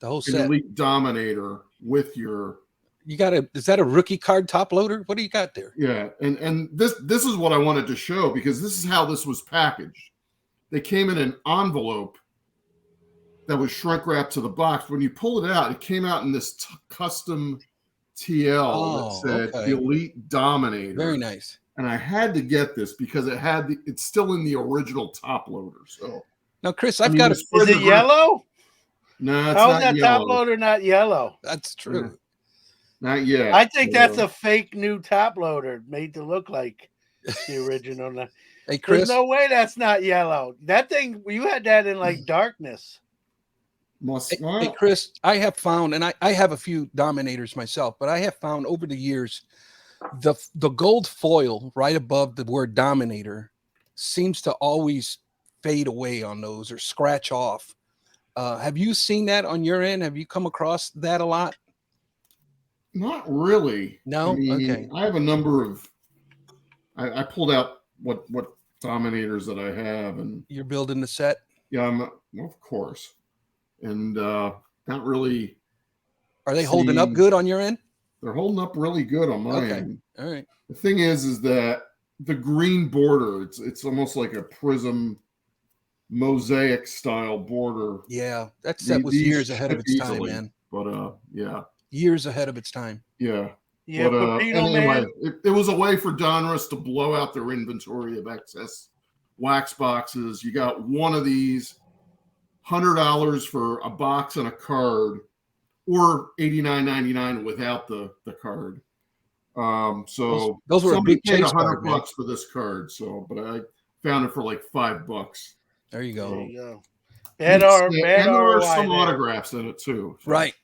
the whole an set. Elite Dominator with your. Is that a rookie card top loader? What do you got there? Yeah, and this is what I wanted to show because this is how this was packaged. They came in an envelope that was shrink wrapped to the box. When you pull it out, it came out in this custom TL that said Elite Dominator. Very nice. And I had to get this because it's still in the original top loader. So now, Chris, Is it yellow? No, it's How's not that yellow. top loader not yellow? That's true. Not yet. I think that's a fake new top loader made to look like the original. Hey, Chris. There's no way that's not yellow. That thing, you had that in like darkness. Hey, Chris, I have found, and I have a few Dominators myself, but I have found over the years the gold foil right above the word Dominator seems to always fade away on those or scratch off. Have you seen that on your end? Have you come across that a lot? Not really. No? Okay. I have a number of I pulled out what Dominators that I have, and you're building the set? Yeah, of course. and not really. Are they holding up See- good on your end? They're holding up really good on my Okay. end. All right. The thing is that the green border, it's almost like a prism mosaic style border. Yeah, that set was These years ahead of ship its time, easily, man. But yeah, Years ahead of its time. yeah. Yeah, But Pepino and anyway, Man. it was a way for Donruss to blow out their inventory of excess wax boxes. You got one of these, $100 for a box and a card, or $89.99 without the card. So Those were a somebody big paid chase card, man. $100 for this card. So, but I found it for like $5. There you There go. you go. And Bad there are ROI some there. autographs in it too. So. Right.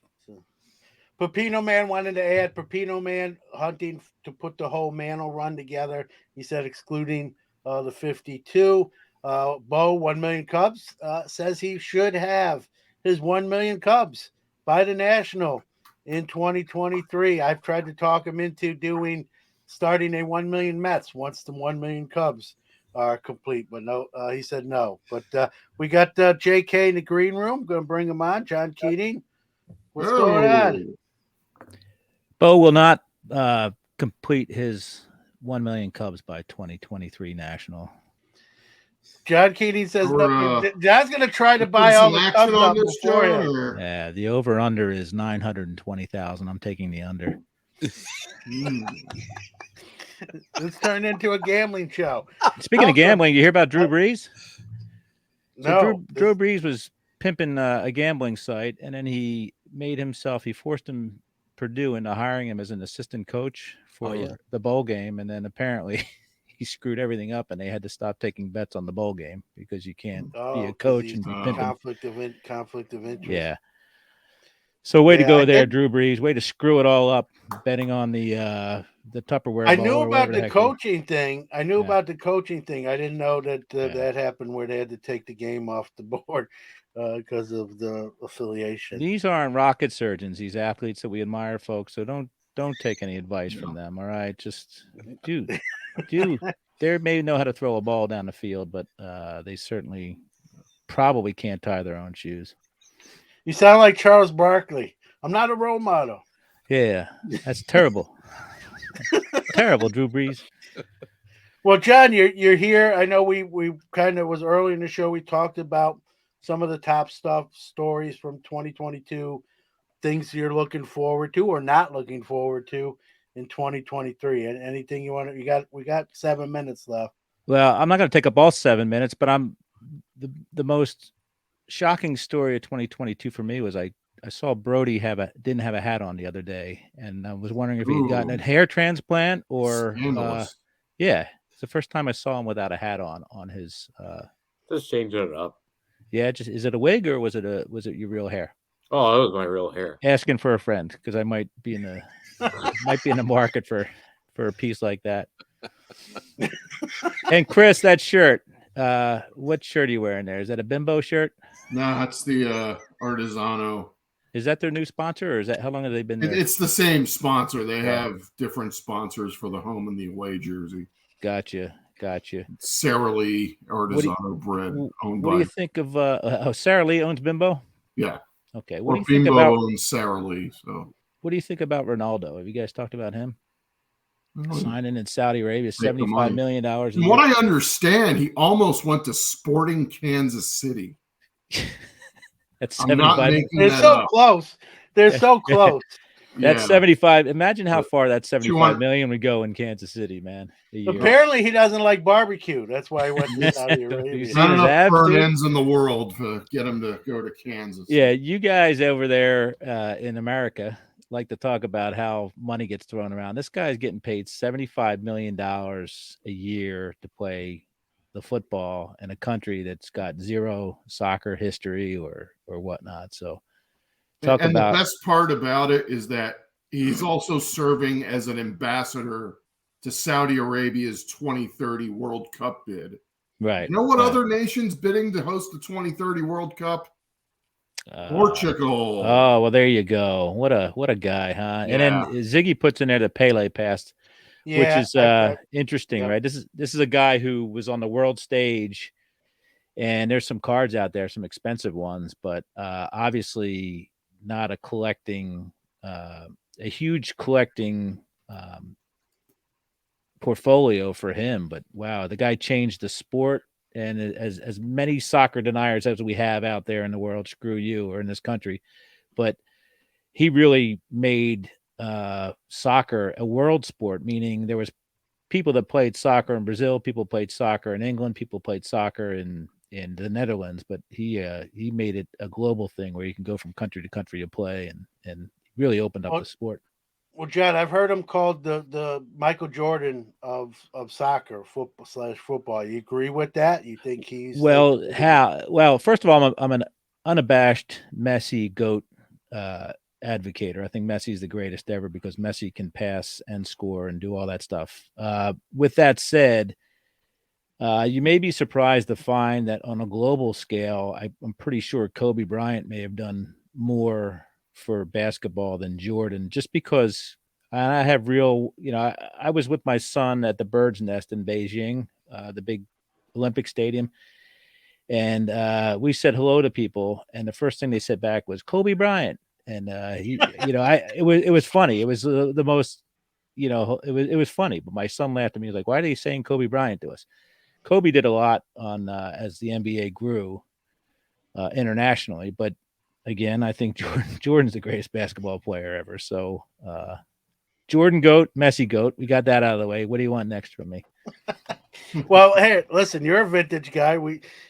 Pepino Man wanted to add Pepino Man hunting to put the whole Mantle run together. He said excluding the 52. Bo 1 million Cubs says he should have his 1 million Cubs by the National in 2023. I've tried to talk him into starting a 1 million Mets once the 1 million Cubs are complete, but no, he said no. But we got JK in the green room. Going to bring him on. John Keating. What's going on? Bo will not complete his 1 million Cubs by 2023 National. John Keating says Or, no. John's going to try to Put buy all some the action Cubs on up this, before John, him. or- Yeah, the over under is 920,000. I'm taking the under. It's turned into a gambling show. Speaking How of gambling, you hear about Drew come- Brees? So No, Drew Brees was pimping a gambling site, and then he forced Purdue into hiring him as an assistant coach for yeah. the bowl game, and then apparently he screwed everything up, and they had to stop taking bets on the bowl game because you can't be a 'cause coach he's and be Oh. pimping. conflict of interest. Yeah. So way to Yeah, go I there, did- Drew Brees. Way to screw it all up, betting on the Tupperware. I bowl knew or about whatever the heck coaching thing. I knew Yeah. about the coaching thing. I didn't know that Yeah. that happened where they had to take the game off the board because of the affiliation. These aren't rocket surgeons. These athletes that we admire, folks. So don't take any advice from them. All right, just do. They may know how to throw a ball down the field, but they certainly probably can't tie their own shoes. You sound like Charles Barkley. I'm not a role model. Yeah, that's terrible. Terrible, Drew Brees. Well, John, you're here. I know we kind of was early in the show. We talked about some of the top stories from 2022, things you're looking forward to or not looking forward to in 2023. And anything you want to, we got 7 minutes left. Well, I'm not going to take up all 7 minutes, but I'm the most shocking story of 2022 for me was I saw Brody didn't have a hat on the other day, and I was wondering if he'd gotten a hair transplant or Scandalous. yeah, it's the first time I saw him without a hat on his Just changing it up. yeah, just is it a wig or was it your real hair? Oh, that was my real hair. Asking for a friend because I might be in the market for a piece like that. And Chris, that shirt, what shirt are you wearing there? Is that a Bimbo shirt? No, that's the Artisano. Is that their new sponsor, or is that how long have they been there? It's the same sponsor. They Yeah. have different sponsors for the home and the away jersey. Gotcha. Sara Lee Artisano bread owned What by do you think of Sara Lee owns Bimbo? yeah. Okay. What Or do you think Bimbo about owns Sara Lee. So Ronaldo? Have you guys talked about him from signing in Saudi Arabia, Make the $75 money. million a what year? I understand, he almost went to Sporting Kansas City. That's I'm not 75. making They're that so up. close. They're so close. That's Yeah. 75. Imagine how far that 75 200 million would go in Kansas City, man. a year. Apparently, he doesn't like barbecue. That's why he went to Saudi Have you Arabia. seen Not his enough abs, burn dude? ends in the world to get him to go to Kansas. Yeah, you guys over there in America like to talk about how money gets thrown around. This guy's getting paid $75 million a year to play the football in a country that's got zero soccer history or whatnot. So talk and about the best part about it is that he's also serving as an ambassador to Saudi Arabia's 2030 World Cup bid. right. You know what right. other nation's bidding to host the 2030 World Cup? Uh, Portugal. Oh, well, there you go. What a guy, huh? And then Ziggy puts in there the Pele pass, which Yeah, is I- interesting, yeah. right? This is a guy who was on the world stage And there's some cards out there, some expensive ones, but obviously not a collecting, a huge collecting portfolio for him. But wow, the guy changed the sport. And as many soccer deniers as we have out there in the world, screw you, or in this country, but he really made soccer a world sport, meaning there was people that played soccer in Brazil, people played soccer in England, people played soccer in the Netherlands, but he made it a global thing where you can go from country to country to play, and really opened up Well, the sport. Well, Jed, I've heard him called the Michael Jordan of soccer, football. You agree with that? You think he's Well, first of all, I'm an unabashed Messi GOAT advocator. I think Messi's the greatest ever because Messi can pass and score and do all that stuff. With that said, you may be surprised to find that on a global scale, I'm pretty sure Kobe Bryant may have done more for basketball than Jordan, just because I have real, I was with my son at the Bird's Nest in Beijing, the big Olympic stadium. And we said hello to people. And the first thing they said back was Kobe Bryant. And it was funny. It was the most, it was funny, but my son laughed at me. He was like, why are they saying Kobe Bryant to us? Kobe did a lot on as the NBA grew internationally, but again, I think Jordan's the greatest basketball player ever. So Jordan GOAT, Messi GOAT. We got that out of the way. What do you want next from me? Well, hey, listen, you're a vintage guy.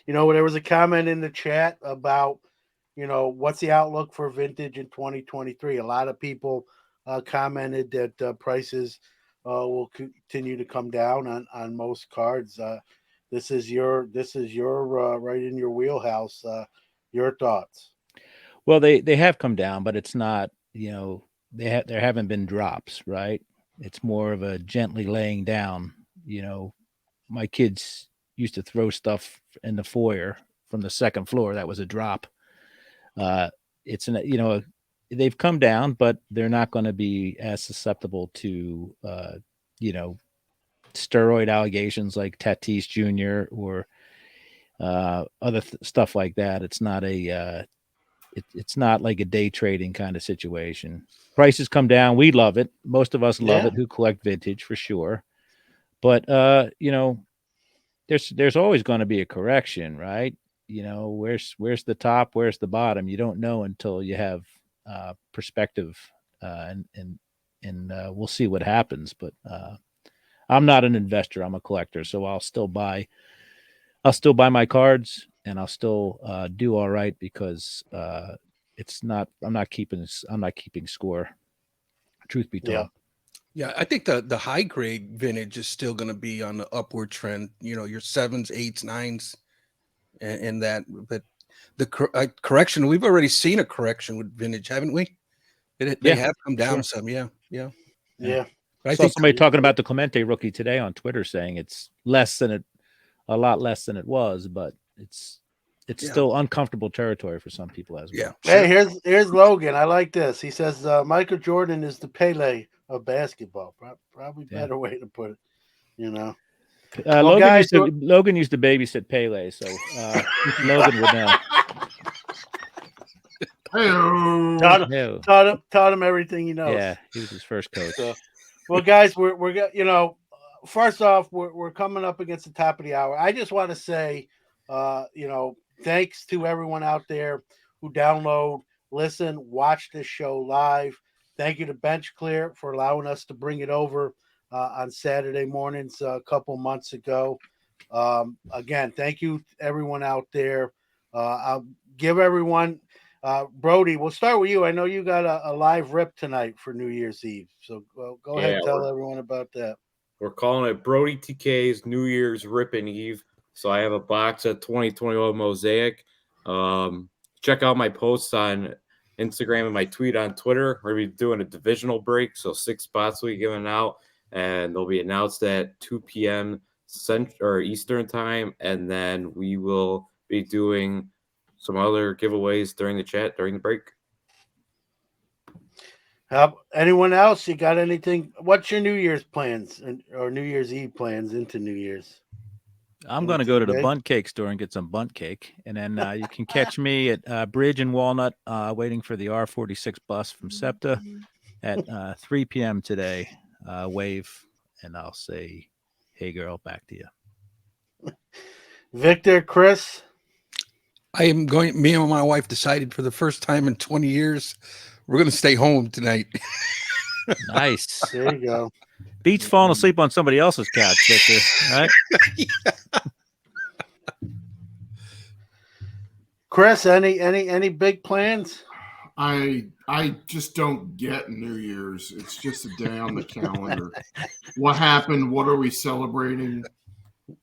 There was a comment in the chat about, what's the outlook for vintage in 2023. A lot of people commented that prices will continue to come down on most cards. This is your right in your wheelhouse. Your thoughts? Well, they have come down, but it's not, there haven't been drops, right? It's more of a gently laying down. My kids used to throw stuff in the foyer from the second floor. That was a drop. They've come down, but they're not going to be as susceptible to, steroid allegations like Tatis Jr. or other stuff like that. It's not it's not like a day trading kind of situation. Prices come down. We love it. Most of us love it who collect vintage for sure. But there's always going to be a correction, right? Where's the top, where's the bottom? You don't know until you have perspective, and we'll see what happens. But I'm not an investor. I'm a collector, so I'll still buy my cards, and I'll still do all right because I'm not keeping score. Truth be told. Yeah, I think the high grade vintage is still going to be on the upward trend. Your 7s, 8s, 9s, and that. But the correction, we've already seen a correction with vintage, haven't we? They have come down some. Yeah. But I saw somebody talking about the Clemente rookie today on Twitter saying it's a lot less than it was, but it's still uncomfortable territory for some people as well. Yeah. Hey, here's Logan. I like this. He says Michael Jordan is the Pele of basketball. Probably better way to put it. Logan used to babysit Pele, so Logan would know. Taught him everything he knows. Yeah, he was his first coach. So, well, guys, we're first off, we're coming up against the top of the hour. I just want to say, thanks to everyone out there who download, listen, watch this show live. Thank you to Bench Clear for allowing us to bring it over on Saturday mornings a couple months ago. Again, thank you to everyone out there. I'll give everyone, Brody, we'll start with you. I know you got a live rip tonight for New Year's Eve. So go ahead and tell everyone about that. We're calling it Brody TK's New Year's Rippin' Eve. So I have a box of 2021 Mosaic. Check out my posts on Instagram and my tweet on Twitter. We're going to be doing a divisional break. So 6 spots will be given out, and they'll be announced at 2 p.m. Eastern time. And then we will be doing some other giveaways during the break. Anyone else? You got anything? What's your New Year's plans or New Year's Eve plans into New Year's? I'm going to go to the Okay. Bunt Cake store and get some bunt cake, and then you can catch me at Bridge and Walnut, waiting for the R46 bus from SEPTA at 3 p.m. today. Wave, and I'll say, "Hey, girl, back to you." Victor, Chris. I am going. Me and my wife decided for the first time in 20 years, we're going to stay home tonight. Nice. There you go. Beats falling asleep on somebody else's couch, Victor. Right? Chris, any big plans? I just don't get New Year's. It's just a day on the calendar. What happened? What are we celebrating?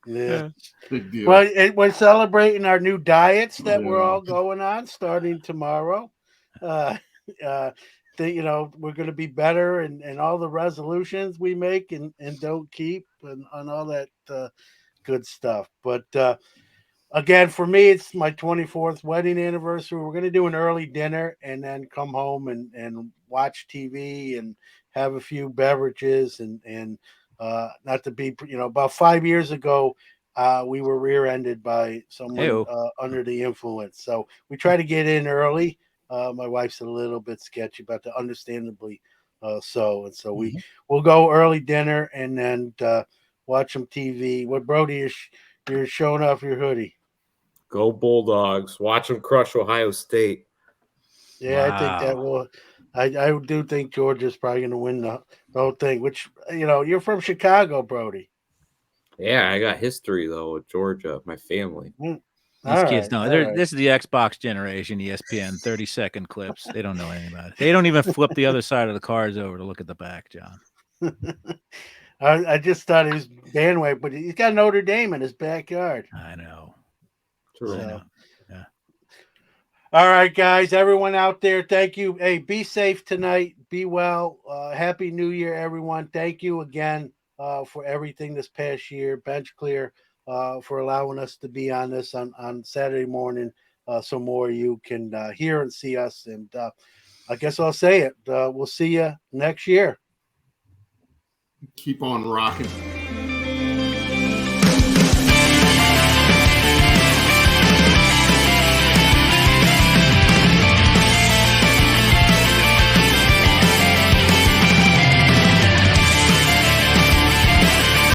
Yeah. Big deal. Well, we're celebrating our new diets that we're Yeah. all going on starting tomorrow. We're going to be better and all the resolutions we make and don't keep and all that good stuff. But again, for me, it's my 24th wedding anniversary. We're going to do an early dinner and then come home and watch TV and have a few beverages and not to be, about 5 years ago, we were rear-ended by someone Ew. under the influence. So we try to get in early. My wife's a little bit sketchy, but understandably so. And so we'll go early dinner and then watch some TV. What, Brody, you're showing off your hoodie. Go Bulldogs. Watch them crush Ohio State. Yeah, I think that Wow. will. I do think Georgia's probably going to win the whole thing. Which you're from Chicago, Brody. Yeah, I got history though with Georgia, my family. These All kids right, don't. all They're right. This is the Xbox generation, ESPN 30-second clips. They don't know anything about it. They don't even flip the other side of the cards over to look at the back, John. I just thought he was bandwagon, but he's got Notre Dame in his backyard. I know. True. I So- know. Yeah. All right, guys, everyone out there, thank you. Hey, be safe tonight. Be well. Happy New Year, everyone. Thank you again for everything this past year. Bench Clear for allowing us to be on this on Saturday morning so more of you can hear and see us. And I guess I'll say it. We'll see you next year. Keep on rocking.